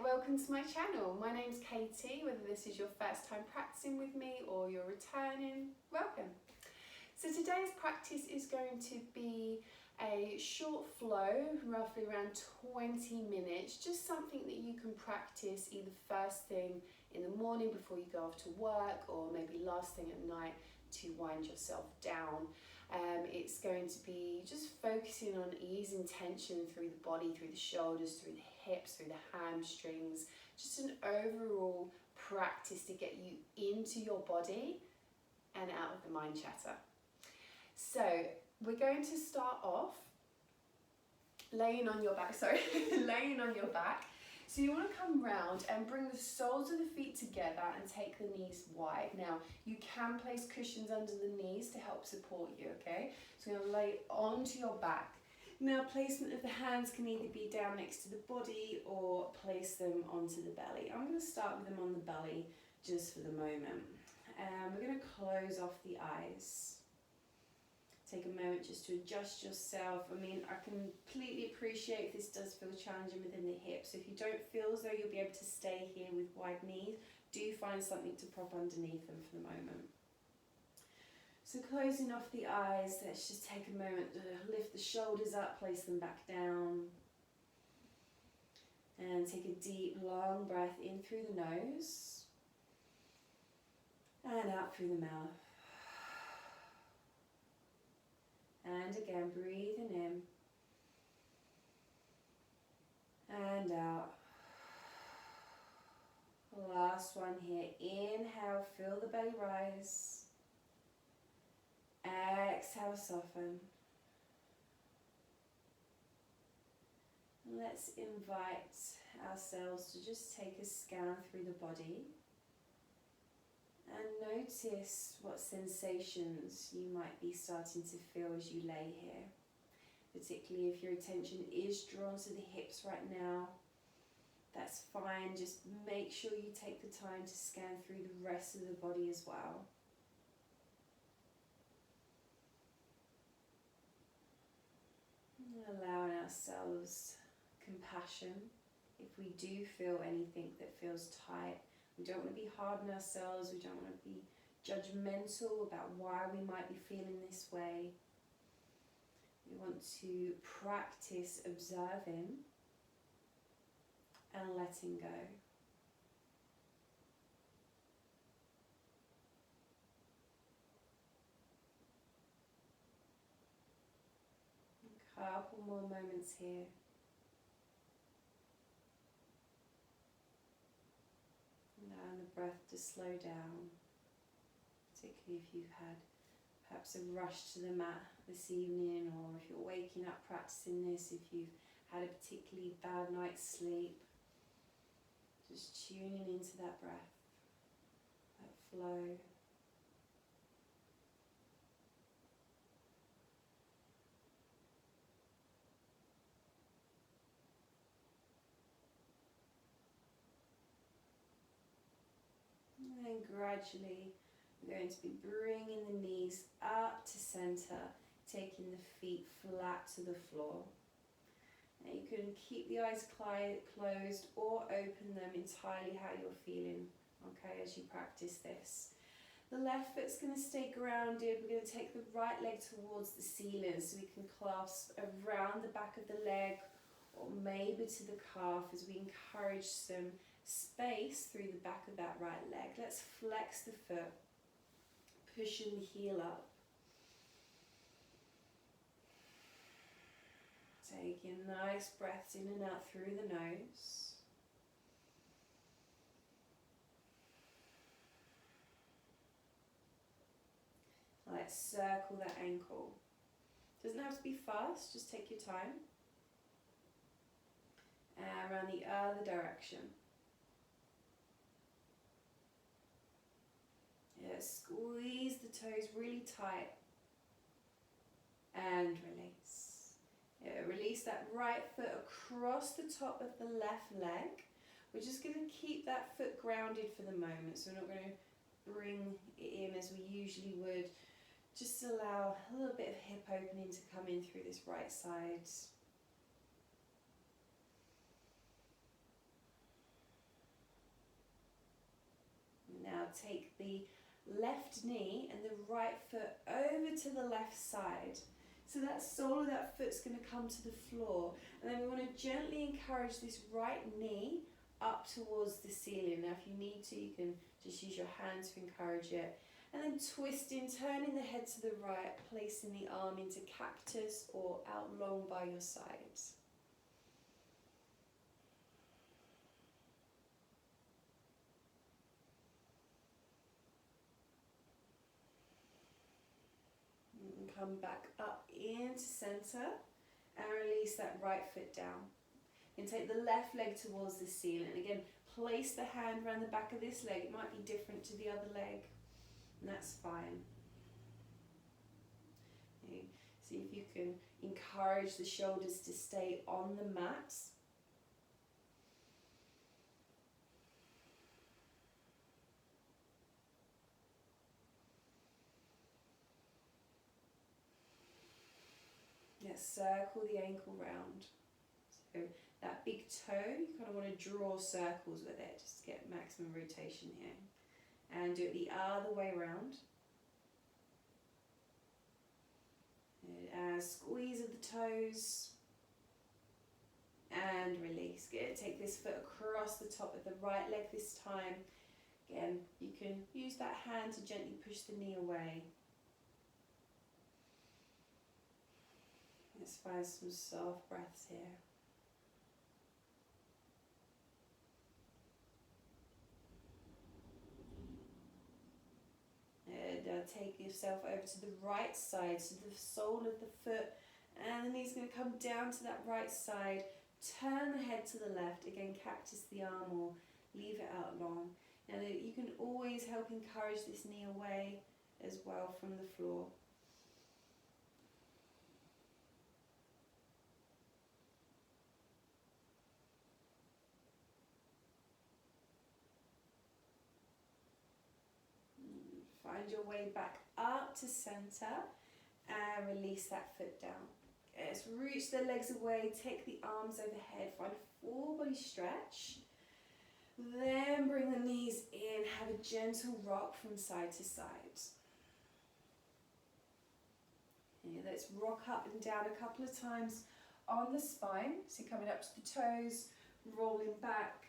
welcome to my channel. My name's Katie. Whether this is your first time practicing with me or you're returning, welcome. So today's practice is going to be a short flow, roughly around 20 minutes, just something that you can practice either first thing in the morning before you go off to work, or maybe last thing at night to wind yourself down. It's going to be just focusing on easing tension through the body, through the shoulders, through the hips, through the hamstrings, just an overall practice to get you into your body and out of the mind chatter. So we're going to start off laying on your back, laying on your back. So you want to come round and bring the soles of the feet together and take the knees wide. Now, you can place cushions under the knees to help support you, okay? So you're going to lay onto your back. Now, placement of the hands can either be down next to the body or place them onto the belly. I'm going to start with them on the belly just for the moment. We're going to close off the eyes. Take a moment just to adjust yourself. I mean, I completely appreciate if this does feel challenging within the hips. So if you don't feel as though you'll be able to stay here with wide knees, do find something to prop underneath them for the moment. So closing off the eyes, let's just take a moment to lift the shoulders up, place them back down. And take a deep, long breath in through the nose and out through the mouth. And again, breathing in and out. Last one here. Inhale, feel the belly rise. Exhale, soften. Let's invite ourselves to just take a scan through the body. And notice what sensations you might be starting to feel as you lay here. Particularly if your attention is drawn to the hips right now, that's fine. Just make sure you take the time to scan through the rest of the body as well. Allowing ourselves compassion if we do feel anything that feels tight. We don't want to be hard on ourselves, we don't want to be judgmental about why we might be feeling this way. We want to practice observing and letting go. A couple more moments here. Allowing the breath to slow down, particularly if you've had perhaps a rush to the mat this evening, or if you're waking up practicing this, if you've had a particularly bad night's sleep. Just tuning into that breath, that flow. And then gradually we're going to be bringing the knees up to center, taking the feet flat to the floor. Now you can keep the eyes closed or open them entirely how you're feeling, okay, as you practice this. The left foot's going to stay grounded. We're going to take the right leg towards the ceiling so we can clasp around the back of the leg or maybe to the calf as we encourage some space through the back of that right leg. Let's flex the foot, pushing the heel up. Taking nice breaths in and out through the nose. Let's circle that ankle. Doesn't have to be fast, just take your time. And around the other direction. Yeah, squeeze the toes really tight and release. Yeah, release that right foot across the top of the left leg. We're just going to keep that foot grounded for the moment, so we're not going to bring it in as we usually would. Just allow a little bit of hip opening to come in through this right side. take the left knee and the right foot over to the left side. So that sole of that foot's going to come to the floor. And then we want to gently encourage this right knee up towards the ceiling. Now if you need to, you can just use your hands to encourage it. And then twisting, turning the head to the right, placing the arm into cactus or out long by your sides. And come back up into center and release that right foot down. And take the left leg towards the ceiling. Again, place the hand around the back of this leg. It might be different to the other leg, and that's fine. Okay. See if you can encourage the shoulders to stay on the mat. Let's circle the ankle round. So that big toe, you kind of want to draw circles with it, just to get maximum rotation here. And do it the other way around. Squeeze of the toes. And release. Good. Take this foot across the top of the right leg this time. Again, you can use that hand to gently push the knee away. Let's find some soft breaths here. And take yourself over to the right side, so the sole of the foot and the knee's going to come down to that right side. Turn the head to the left, again cactus the arm or leave it out long. Now you can always help encourage this knee away as well from the floor. Find your way back up to center and release that foot down. Let's reach the legs away, take the arms overhead, find a full body stretch. Then bring the knees in, have a gentle rock from side to side. Yeah, let's rock up and down a couple of times on the spine. So coming up to the toes, rolling back.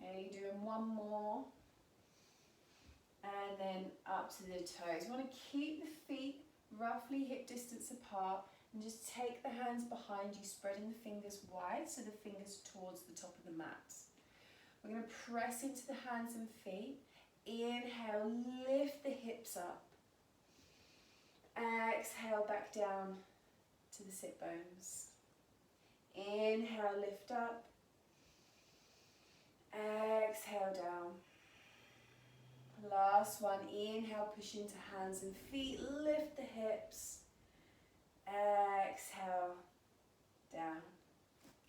Okay, doing one more. And then up to the toes. You want to keep the feet roughly hip distance apart and just take the hands behind you, spreading the fingers wide so the fingers towards the top of the mat. We're going to press into the hands and feet. Inhale, lift the hips up. Exhale, back down to the sit bones. Inhale, lift up. Exhale, down. Last one, inhale, push into hands and feet, lift the hips. Exhale, down.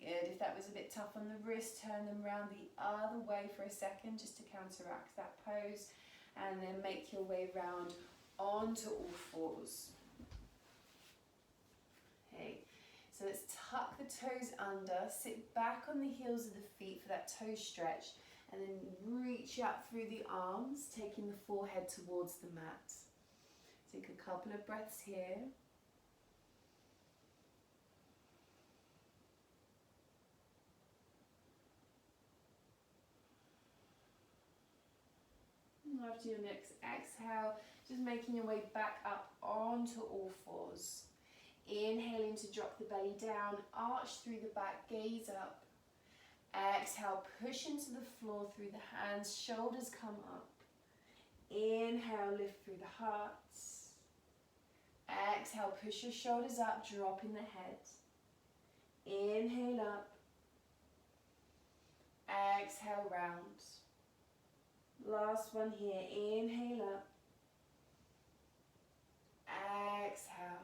Good. If that was a bit tough on the wrist, turn them round the other way for a second just to counteract that pose, and then make your way round onto all fours. Okay, so let's tuck the toes under, sit back on the heels of the feet for that toe stretch, and then reach up through the arms, taking the forehead towards the mat. Take a couple of breaths here. After your next exhale, just making your way back up onto all fours. Inhaling to drop the belly down, arch through the back, gaze up. Exhale, push into the floor through the hands, shoulders come up. Inhale, lift through the heart. Exhale, push your shoulders up, dropping the head. Inhale up. Exhale, round. Last one here, inhale up. Exhale.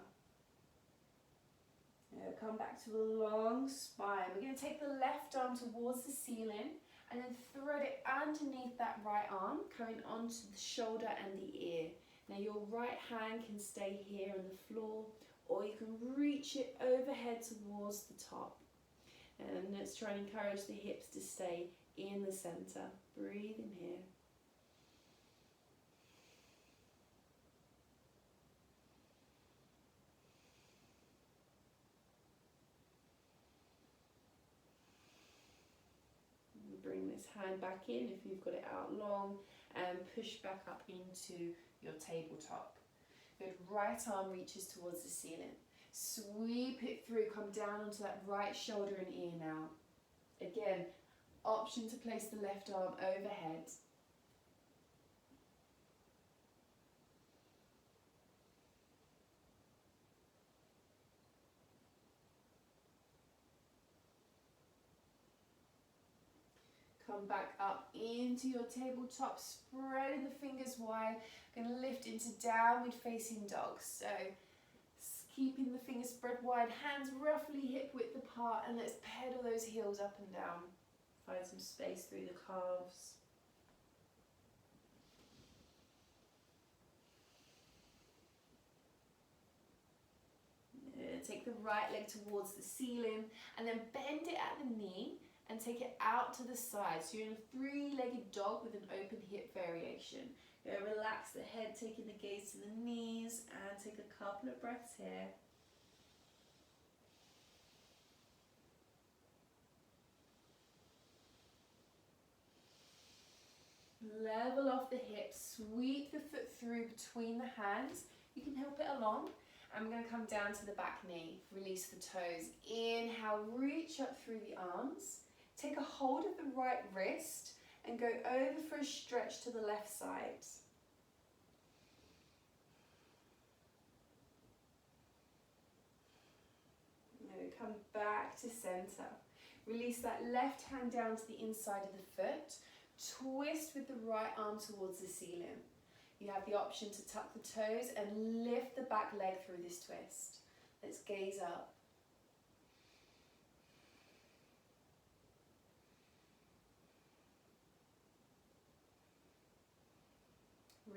Now come back to a long spine. We're going to take the left arm towards the ceiling and then thread it underneath that right arm, coming onto the shoulder and the ear. Now your right hand can stay here on the floor, or you can reach it overhead towards the top. And let's try and encourage the hips to stay in the center. Breathe in here. And bring this hand back in if you've got it out long, and push back up into your tabletop. Good, right arm reaches towards the ceiling. Sweep it through, come down onto that right shoulder and ear now. Again, option to place the left arm overhead. Come back up into your tabletop, spreading the fingers wide. Going to lift into downward facing dog. So keeping the fingers spread wide, hands roughly hip width apart, and let's pedal those heels up and down. Find some space through the calves. Take the right leg towards the ceiling and then bend it at the knee and take it out to the side. So you're in a three-legged dog with an open hip variation. Relax the head, taking the gaze to the knees, and take a couple of breaths here. Level off the hips, sweep the foot through between the hands. You can help it along. And we're going to come down to the back knee. Release the toes. Inhale, reach up through the arms. Take a hold of the right wrist and go over for a stretch to the left side. Now come back to center. Release that left hand down to the inside of the foot. Twist with the right arm towards the ceiling. You have the option to tuck the toes and lift the back leg through this twist. Let's gaze up.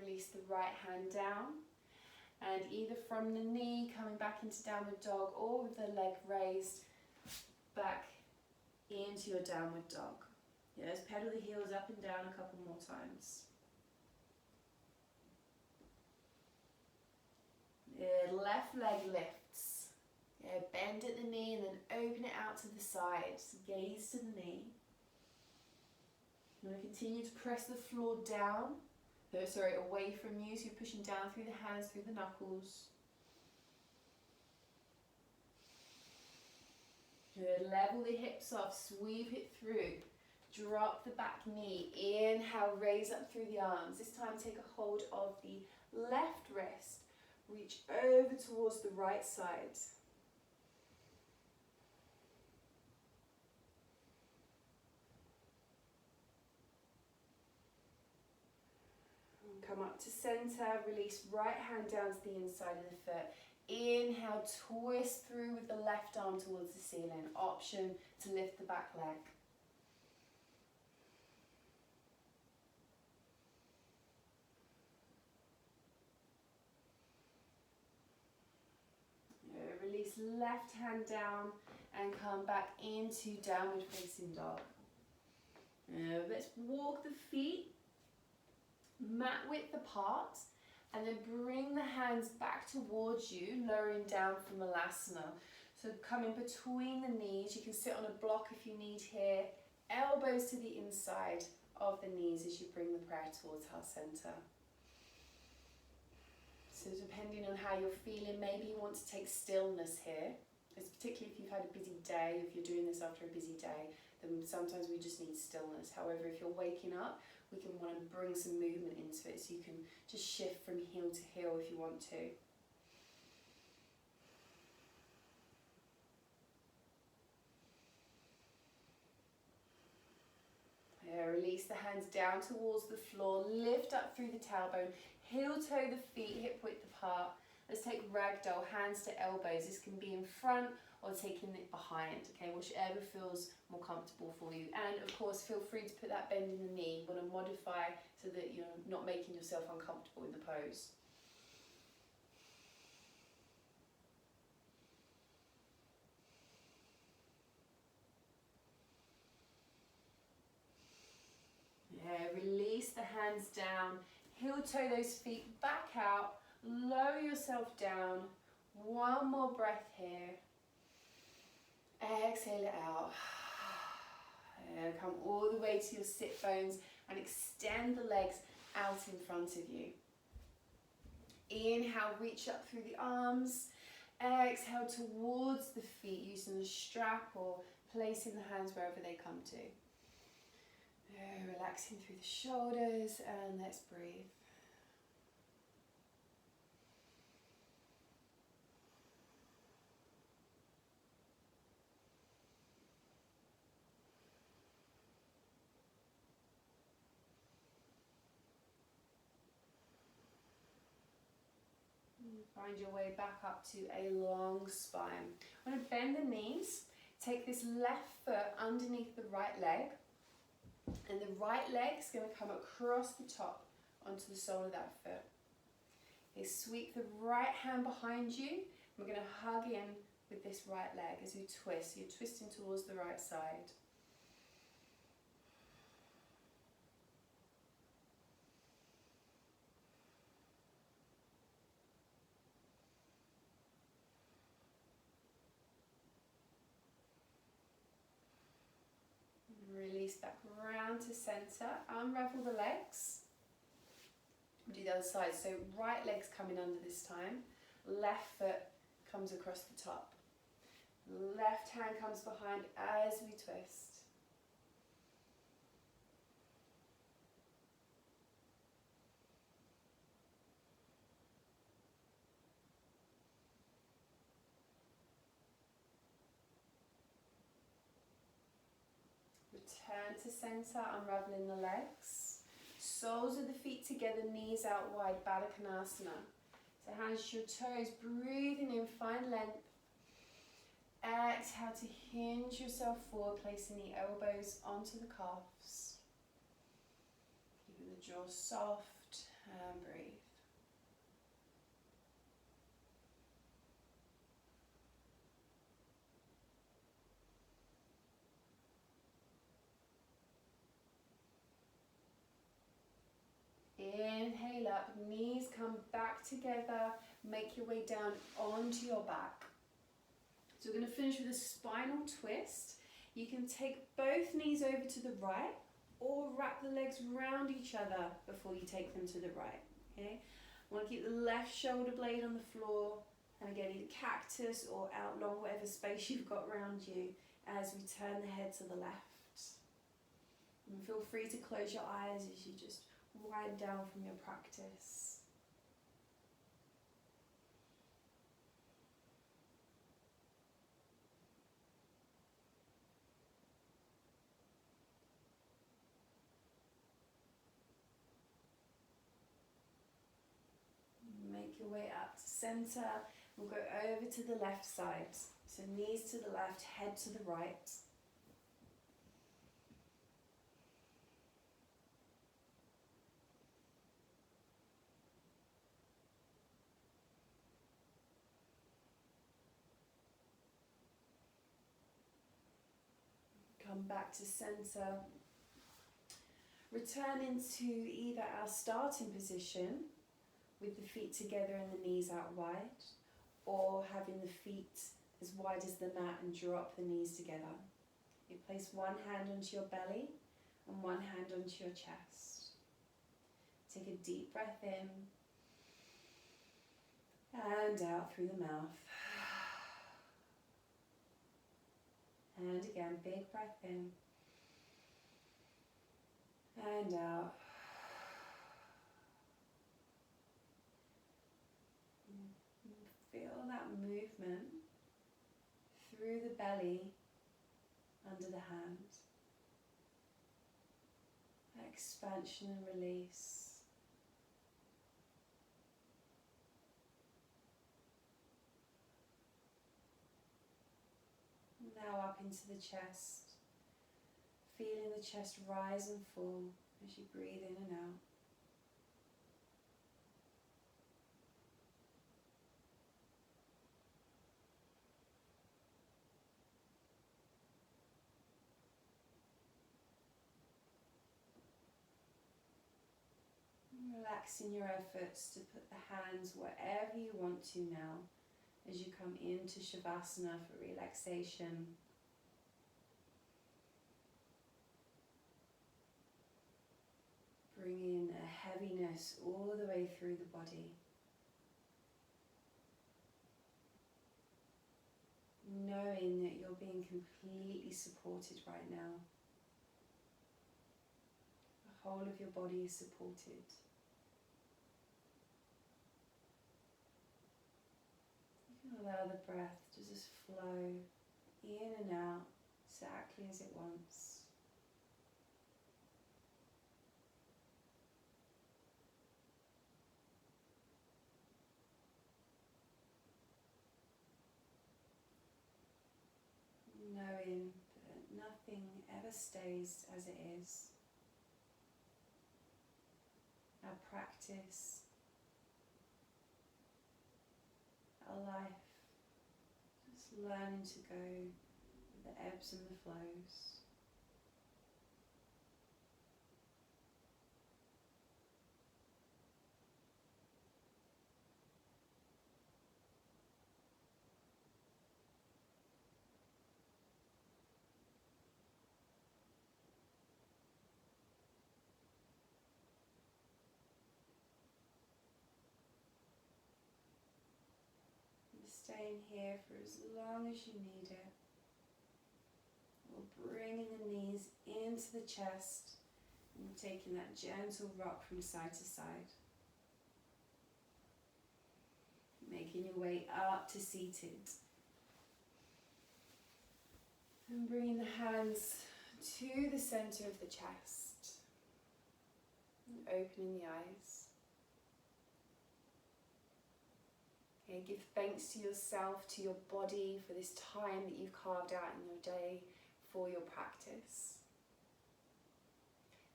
Release the right hand down, and either from the knee coming back into downward dog or with the leg raised back into your downward dog. Yes, pedal the heels up and down a couple more times. Left leg lifts. Bend at the knee and then open it out to the side. Gaze to the knee. You're going to continue to press the floor down. Away from you. So you're pushing down through the hands, through the knuckles. Good. Level the hips off. Sweep it through. Drop the back knee. Inhale, raise up through the arms. This time take a hold of the left wrist. Reach over towards the right side. And come up to center, release right hand down to the inside of the foot. Inhale, twist through with the left arm towards the ceiling. Option to lift the back leg. Release left hand down and come back into downward facing dog. Let's walk the feet mat width apart and then bring the hands back towards you, lowering down from Malasana. So coming between the knees, you can sit on a block if you need here, elbows to the inside of the knees as you bring the prayer towards heart center. So depending on how you're feeling, maybe you want to take stillness here. It's particularly if you've had a busy day, if you're doing this after a busy day, then sometimes we just need stillness. However, if you're waking up, we can want to bring some movement into it, so you can just shift from heel to heel if you want to. Release the hands down towards the floor, lift up through the tailbone, heel toe the feet, hip width apart. Let's take ragdoll, hands to elbows. This can be in front or taking it behind, okay, whichever feels more comfortable for you. And of course, feel free to put that bend in the knee. You want to modify so that you're not making yourself uncomfortable in the pose. Heel toe those feet back out. Lower yourself down. One more breath here. Exhale it out. And come all the way to your sit bones and extend the legs out in front of you. Inhale, reach up through the arms. Exhale towards the feet, using the strap or placing the hands wherever they come to. Relaxing through the shoulders, and let's breathe. Find your way back up to a long spine. I'm going to bend the knees. Take this left foot underneath the right leg. And the right leg is going to come across the top onto the sole of that foot. Okay, sweep the right hand behind you. We're going to hug in with this right leg as you twist. You're twisting towards the right side. Release back round to center. Unravel the legs. Do the other side. So right leg's coming under this time. Left foot comes across the top. Left hand comes behind as we twist. Return to center, unraveling the legs. Soles of the feet together, knees out wide, Baddha Konasana. So hands to your toes, breathing in, find length. Exhale to hinge yourself forward, placing the elbows onto the calves. Keeping the jaw soft, and breathe. Inhale up, knees come back together, make your way down onto your back. So we're going to finish with a spinal twist. You can take both knees over to the right or wrap the legs round each other before you take them to the right. Okay? I want to keep the left shoulder blade on the floor, and again either cactus or out long, whatever space you've got around you, as we turn the head to the left. And feel free to close your eyes as you just wind down from your practice. Make your way up to center. We'll go over to the left side. So knees to the left, head to the right. Come back to center. Return into either our starting position with the feet together and the knees out wide, or having the feet as wide as the mat and drop the knees together. You place one hand onto your belly and one hand onto your chest. Take a deep breath in and out through the mouth. And again, big breath in and out. Feel that movement through the belly, under the hand. Expansion and release. Now up into the chest, feeling the chest rise and fall as you breathe in and out. relaxing your efforts to put the hands wherever you want to now as you come into Shavasana for relaxation. Bring in a heaviness all the way through the body. Knowing that you're being completely supported right now. The whole of your body is supported. You can allow the breath to just flow in and out exactly as it wants. Knowing that nothing ever stays as it is. Our practice, our life, just learning to go with the ebbs and the flows. Staying here for as long as you need it. We're bringing the knees into the chest and taking that gentle rock from side to side. Making your way up to seated. And bringing the hands to the center of the chest. And opening the eyes. Okay, give thanks to yourself, to your body for this time that you've carved out in your day for your practice.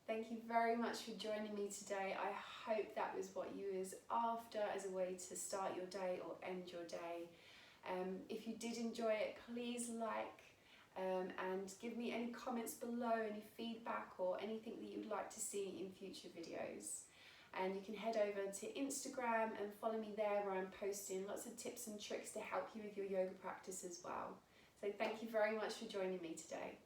Thank you very much for joining me today. I hope that was what you was after as a way to start your day or end your day. If you did enjoy it, please like and give me any comments below, any feedback or anything that you'd like to see in future videos. And you can head over to Instagram and follow me there, where I'm posting lots of tips and tricks to help you with your yoga practice as well. So thank you very much for joining me today.